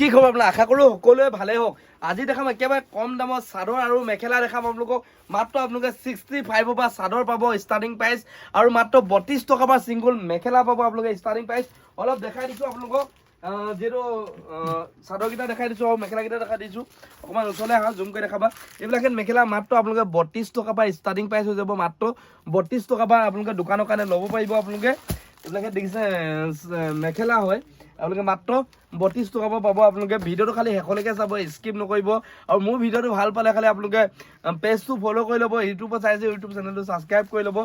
কি খবৰ আপোনালোক আশা কৰোঁ সকলোৱে ভালেই হওক আজি দেখাম একেবাৰে কম দামত চাদৰ আৰু মেখেলা দেখাম আপোনালোকক মাত্ৰ আপোনালোকে 65 পৰা চাদৰ পাব ষ্টাৰ্টিং প্ৰাইচ আৰু মাত্ৰ 32 টকা পৰা সিঙ্গল মেখেলা পাব আপোনালোকে ষ্টাৰ্টিং প্ৰাইচ অলপ দেখাই দিছো আপোনালোকক যেটো চাদৰ কিটা দেখাই দিছো আৰু মেখেলা কিটা দেখাই দিছো অকমান ওচৰলৈ আহা জুম কৰি দেখাবা এইবিলাকে মেখেলা মাত্ৰ আপোনালোকে 32 টকা পৰা ষ্টাৰ্টিং প্ৰাইচ হৈ যাব মাত্ৰ 32 টকা পৰা আপোনালোকে দোকানৰ কাৰণে ল'ব পাৰিব আপোনালোকে এইবিলাকে দেখিছে মেখেলা হয় আপোনালোকে মাত্ৰ 32 টকা পাব আপোনালোকে ভিডিওটো খালি হেকলৈকে চাব স্কিপ নকৰিব আৰু মোৰ ভিডিওটো ভাল পালে খালি আপোনালোকে পেজটো ফলো কৰি ল'ব ইউটিউবত চাইছে ইউটিউব চেনেলটো সাবস্ক্ৰাইব কৰি ল'ব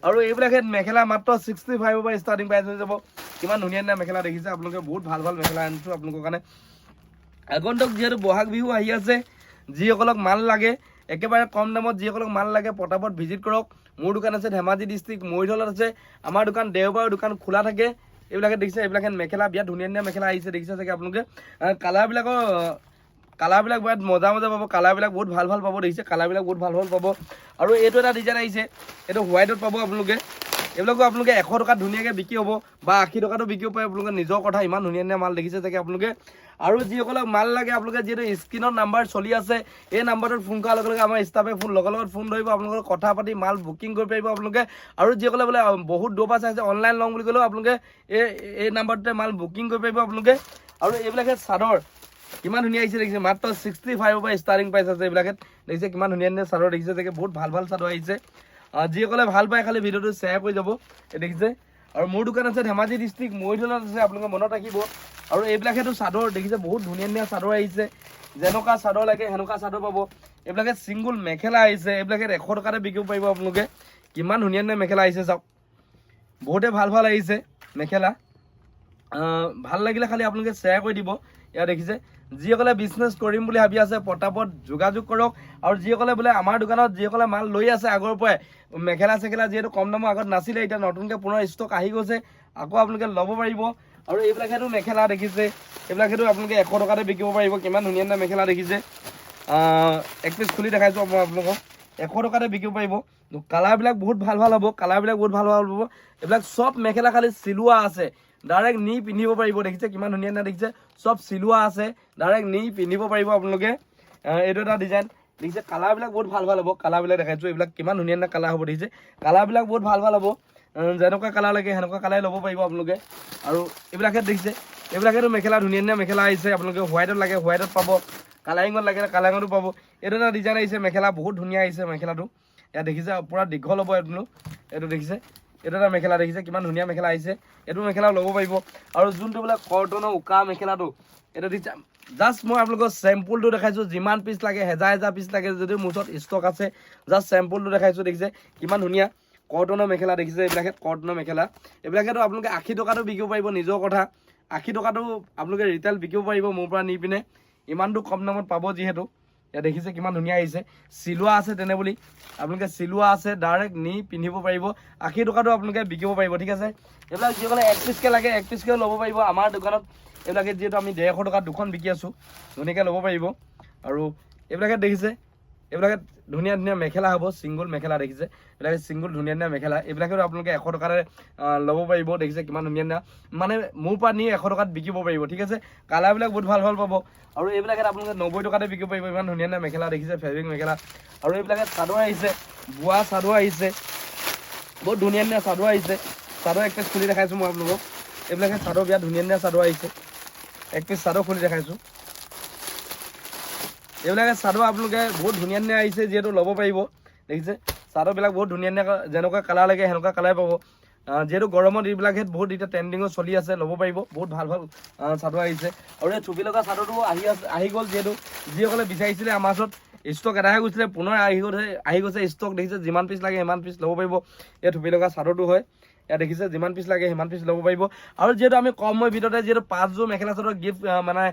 আৰু এইবিলাকে মেখেলা মাত্ৰ 65 পৰা ষ্টাৰ্টিং প্ৰাইচ হৈ যাব কিমান ধুনীয়া মেখেলা দেখিছে আপোনালোকে বহুত ভাল ভাল মেখেলা আনিছো আপোনালোকৰ কাৰণে আগন্তুক যেহেতু বহাগ বিহু আহি আছে যিসকলক মাল লাগে একেবাৰে কম দামত যিসকলক মাল লাগে পটাপট ভিজিট কৰক মোৰ দোকান আছে ধেমাজি ডিস্ট্ৰিক্ট মৰিধলত আছে আমাৰ দোকান দেওবাৰৰ দোকান খোলা থাকে এইবিলাকে দেখিছে এইবিলাকে মেখেলা বিয়া ধুনীয়া মেখেলা আহিছে দেখিছে চাগে আপোনালোকে কালাৰবিলাক বহুত মজা পাব কালাৰবিলাক বহুত ভাল পাব দেখিছে কালাৰবিলাক বহুত ভাল পাব আৰু এইটো এটা ডিজাইন আহিছে এইটো হোৱাইটত পাব আপোনালোকে এইবিলাকো আপোনালোকে 100 টকা ধুনীয়াকৈ বিক্ৰী হ'ব বা 80 টকাটো বিক্ৰী পায় আপোনালোকে নিজৰ কথা ইমান ধুনীয়া মাল দেখিছে চাগে আপোনালোকে আৰু যিসকলক মাল লাগে আপোনালোকে যেটো স্ক্ৰিনৰ নাম্বাৰ চলি আছে এই নাম্বাৰটোত ফোন কৰাৰ লগে লগে আমাৰ ষ্টাফে ফোন লগত ফোন ধৰিব আপোনালোকৰ কথা পাতি মাল বুকিং কৰি পাৰিব আপোনালোকে আৰু যিসকলে বোলে বহুত দূৰ পৰা চাইছে অনলাইন লং বুলি ক'লেও আপোনালোকে এই নাম্বাৰটোতে মাল বুকিং কৰি পাৰিব আপোনালোকে আৰু এইবিলাকে চাদৰ কিমান ধুনীয়া আহিছে দেখিছে মাত্ৰ 65 পৰা ষ্টাৰ্টিং প্ৰাইচ আছে এইবিলাকে দেখিছে কিমান ধুনীয়া চাদৰ দেখিছে চাগে বহুত ভাল চাদৰ আহিছে যিসকলে ভাল পায় খালি ভিডিওটো শ্বেয়াৰ কৰি যাব দেখিছে আৰু মোৰ দোকান আছে ধেমাজি ডিস্ট্ৰিক্ট মৰিধলত আছে আপোনালোকে মনত ৰাখিব আৰু এইবিলাকেতো চাদৰ দেখিছে বহুত ধুনীয়া চাদৰ আহিছে যেনেকুৱা চাদৰ লাগে হেনেকুৱা চাদৰ পাব এইবিলাকে সিঙ্গল মেখেলা আহিছে এইবিলাকে 100 টকাতে বিকিব পাৰিব আপোনালোকে কিমান ধুনীয়া মেখেলা আহিছে চাওক বহুতে ভাল আহিছে মেখেলা ভাল লাগিলে খালি আপোনালোকে শ্বেয়াৰ কৰি দিব ইয়া দেখিছে যিসকলে বিজনেছ কৰিম বুলি ভাবি আছে পটাপট যোগাযোগ কৰক আৰু যিসকলে বোলে আমাৰ দোকানত যিসকলে মাল লৈ আছে আগৰ পৰাই মেখেলা চেখেলা যেহেতু কম দামৰ আগত নাছিলে এতিয়া নতুনকৈ পুনৰ ষ্টক আহি গৈছে আকৌ আপোনালোকে ল'ব পাৰিব আৰু এইবিলাকেতো মেখেলা দেখিছে এইবিলাকেতো আপোনালোকে 100 টকাতে বিকিব পাৰিব কিমান ধুনীয়া মেখেলা দেখিছে এক পিচ খুলি দেখাইছো আপোনালোকক 100 টকাতে বিকিব পাৰিব কালাৰবিলাক বহুত ভাল হ'ব কালাৰবিলাক বহুত ভাল হ'ব এইবিলাক সব মেখেলা খালি চিলোৱা আছে ডাইৰেক্ট নি পিন্ধিব পাৰিব দেখিছে কিমান ধুনীয়া দেখিছে সব চিলোৱা আছে ডাইৰেক্ট নি পিন্ধিব পাৰিব আপোনালোকে এইটো এটা ডিজাইন দেখিছে কালাৰবিলাক বহুত ভাল হ'ব কালাৰবিলাক দেখাইছো এইবিলাক কিমান ধুনীয়া কালাৰ হ'ব দেখিছে কালাৰবিলাক বহুত ভাল হ'ব যেনেকুৱা কালাৰ লাগে হেনেকুৱা কালাৰ ল'ব পাৰিব আপোনালোকে আৰু এইবিলাকে দেখিছে এইবিলাকেতো মেখেলা ধুনীয়া মেখেলা আহিছে আপোনালোকে হোৱাইটত লাগে হোৱাইটত পাব কালাৰিঙত লাগে কালাৰিঙতো পাব এইটো এটা ডিজাইন আহিছে মেখেলা বহুত ধুনীয়া আহিছে মেখেলাটো ইয়াত দেখিছে পুৰা দীঘল হ'ব এইটো দেখিছে এইটো এটা মেখেলা দেখিছে কিমান ধুনীয়া মেখেলা আহিছে এইটো মেখেলা ল'ব পাৰিব আৰু যোনটো বোলে কটনৰ উকা মেখেলাটো এইটো দেখিছে জাষ্ট মই আপোনালোকক চেম্পুলটো দেখাইছো যিমান পিচ লাগে হেজাৰ পিচ লাগে যদি মোৰ ওচৰত ষ্টক আছে জাষ্ট চেম্পুলটো দেখাইছো দেখিছে কিমান ধুনীয়া কটনৰ মেখেলা দেখিছে এইবিলাকে কটনৰ মেখেলা এইবিলাকেতো আপোনালোকে 80 টকাটো বিকিব পাৰিব নিজৰ কথা 80 টকাটো আপোনালোকে ৰিটেল বিকিব পাৰিব মোৰ পৰা নি পিনে ইমানটো কম দামত পাব যিহেতু ইয়াত দেখিছে কিমান ধুনীয়া আহিছে চিলোৱা আছে তেনে বুলি আপোনালোকে চিলোৱা আছে ডাইৰেক্ট নি পিন্ধিব পাৰিব 80 টকাটো আপোনালোকে বিকিব পাৰিব ঠিক আছে এইবিলাক যিসকলে এক পিচকৈ লাগে এক পিচকৈ ল'ব পাৰিব আমাৰ দোকানত এইবিলাকে যিহেতু আমি 150 টকাত দুখন বিকি আছো ধুনীয়াকৈ ল'ব পাৰিব আৰু এইবিলাকে দেখিছে এইবিলাকে ধুনীয়া মেখেলা হ'ব সিঙ্গল মেখেলা দেখিছে এইবিলাকে সিঙ্গল ধুনীয়া মেখেলা এইবিলাকেও আপোনালোকে 100 টকাৰে ল'ব পাৰিব দেখিছে কিমান ধুনীয়া মানে মোৰ পৰা নি 100 টকাত বিকিব পাৰিব ঠিক আছে কালাৰবিলাক বহুত ভাল পাব আৰু এইবিলাকে আপোনালোকে 90 টকাতে বিকিব পাৰিব ইমান ধুনীয়া মেখেলা দেখিছে ফেব্ৰিক মেখেলা আৰু এইবিলাকে চাদৰ আহিছে বোৱা চাদৰ আহিছে বহুত ধুনীয়া চাদৰ আহিছে চাদৰ এক পিচ খুলি দেখাইছো মই আপোনালোকক এইবিলাকে চাদৰ বিয়া ধুনীয়া চাদৰ আহিছে এক পিচ চাদৰ খুলি দেখাইছো এইবিলাকে চাদৰ আপোনালোকে বহুত ধুনীয়া আহিছে যিহেতু ল'ব পাৰিব দেখিছে চাদৰবিলাক বহুত ধুনীয়া যেনেকুৱা কালাৰ লাগে হেনেকুৱা কালাৰ পাব যেহেতু গৰমত এইবিলাকে বহুত এতিয়া ট্ৰেণ্ডিঙত চলি আছে ল'ব পাৰিব বহুত ভাল চাদৰ আহিছে আৰু এই থুপি লগা চাদৰটো আহি গ'ল যিহেতু যিসকলে বিচাৰিছিলে আমাৰ ওচৰত ষ্টক এদাই গৈছিলে পুনৰ আহি গৈছে ষ্টক দেখিছে যিমান পিচ লাগে সিমান পিচ ল'ব পাৰিব এই থুপি লগা চাদৰটো হয় ইয়াত দেখিছে যিমান পিচ লাগে সিমান পিচ ল'ব পাৰিব আৰু যেহেতু আমি কম সময়ৰ ভিতৰতে যেহেতু 5যোৰ মেখেলা চাদৰ গিফ্ট মানে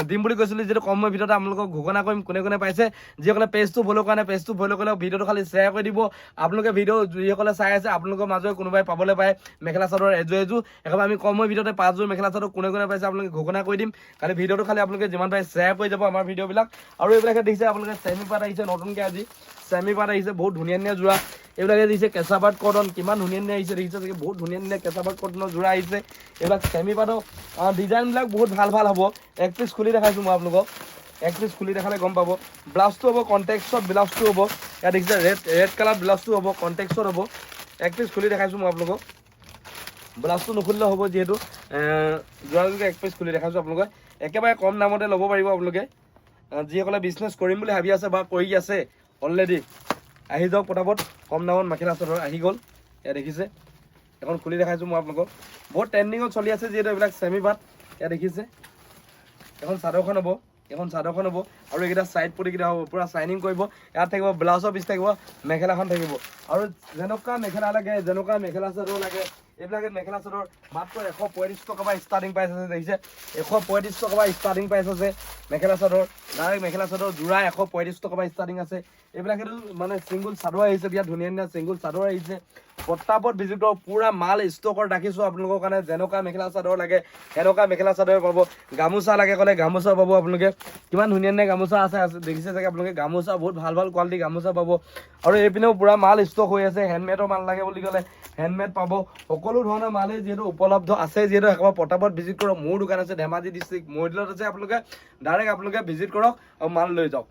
দিম বুলি কৈছিলোঁ যেহেতু কম সময়ৰ ভিতৰতে আপোনালোকক ঘোষণা কৰিম কোনে পাইছে যিসকলে পেজটো ফ'ল' কৰা নাই পেজটো ফ'ল' কৰিলে ভিডিঅ'টো খালি শ্বেয়াৰ কৰি দিব আপোনালোকে ভিডিঅ' যিসকলে চাই আছে আপোনালোকৰ মাজৰে কোনোবাই পাবলৈ পায় মেখেলা চাদৰ এযোৰ একেবাৰে আমি কম সময়ৰ ভিতৰতে 5যোৰ মেখেলা চাদৰ কোনে পাইছে আপোনালোকে ঘোষণা কৰি দিম খালি ভিডিঅ'টো খালি আপোনালোকে যিমান পাৰে শ্বেয়াৰ কৰি যাব আমাৰ ভিডিঅ'বিলাক আৰু এইবিলাকে দেখিছে আপোনালোকে চেমি পাত আহিছে নতুনকৈ আজি চেমি পাত আহিছে বহুত ধুনীয়া যোৰা এইবিলাকে দিছে কেঁচা পাট কটন, কিমান ধুনীয়া ধুনীয়া আহিছে দেখিছে চাগে, বহুত ধুনীয়া ধুনীয়া কেঁচা পাট কটনৰ যোৰা আহিছে। এইবিলাক চেমি পাটৰ ডিজাইনবিলাক বহুত ভাল ভাল হ'ব। এক পিচ খুলি দেখাইছোঁ মই আপোনালোকক, এক পিচ খুলি দেখালে গম পাব। ব্লাউজটো হ'ব কণ্টেক্সত, ব্লাউজটো হ'ব ইয়াত দেখিছে ৰেড কালাৰ ব্লাউজটো হ'ব, কণ্টেক্সত হ'ব। এক পিচ খুলি দেখাইছোঁ মই আপোনালোকক, ব্লাউজটো নুখুলিলেও হ'ব যিহেতু যোৰাযোগে এক পিচ খুলি দেখাইছোঁ আপোনালোকে। একেবাৰে কম দামতে ল'ব পাৰিব আপোনালোকে। যিসকলে বিজনেছ কৰিম বুলি ভাবি আছে বা কৰি আছে অলৰেডি, আহি যাওক পটাপট। কম দামত মেখেলা চাদৰ আহি গ'ল, ইয়াত দেখিছে। এখন খুলি দেখাইছোঁ মই আপোনালোকক, বহুত ট্ৰেণ্ডিঙত চলি আছে যিহেতু এইবিলাক চেমি পাট। ইয়াত দেখিছে এখন চাদৰখন হ'ব, এখন চাদৰখন হ'ব আৰু এইকেইটা ছাইড পটিকেইটা হ'ব, পূৰা চাইনিং কৰিব। ইয়াত থাকিব ব্লাউজৰ পিচ থাকিব, মেখেলাখন থাকিব। আৰু যেনেকুৱা মেখেলা লাগে, যেনেকুৱা মেখেলা চাদৰ লাগে, এইবিলাকে মেখেলা চাদৰ মাত্ৰ 135 টকাৰ পৰা ষ্টাৰ্টিং প্ৰাইচ আছে দেখিছে। 135 টকাৰ পৰা ষ্টাৰ্টিং প্ৰাইচ আছে মেখেলা চাদৰ, ডাইৰেক্ট মেখেলা চাদৰ যোৰা 135 টকাৰ পৰা ষ্টাৰ্টিং আছে। এইবিলাকেতো মানে চিংগুল চাদৰ আহিছে, বিয়াত ধুনীয়া ধুনীয়া চিংগুল চাদৰ আহিছে। পটাপট ভিজিট কৰক, পূৰা মাল ষ্টকত ৰাখিছোঁ আপোনালোকৰ কাৰণে। যেনেকুৱা মেখেলা চাদৰ লাগে সেনেকুৱা মেখেলা চাদৰ পাব। গামোচা লাগে ক'লে গামোচা পাব আপোনালোকে, কিমান ধুনীয়া ধুনীয়া গামোচা আছে দেখিছে চাগে আপোনালোকে। গামোচা বহুত ভাল ভাল কোৱালিটি গামোচা পাব। আৰু এইপিনেও পূৰা মাল ষ্টক হৈ আছে, হেণ্ডমেডৰ মাল লাগে বুলি ক'লে হেণ্ডমেড পাব। সকলো ধৰণৰ মালেই যিহেতু উপলব্ধ আছে, যিহেতু একেবাৰে পটাপট ভিজিট কৰক। মোৰ দোকান আছে ধেমাজি ডিষ্ট্ৰিক্ট মৰিদলত আছে, আপোনালোকে ডাইৰেক্ট আপোনালোকে ভিজিট কৰক আৰু মাল লৈ যাওক।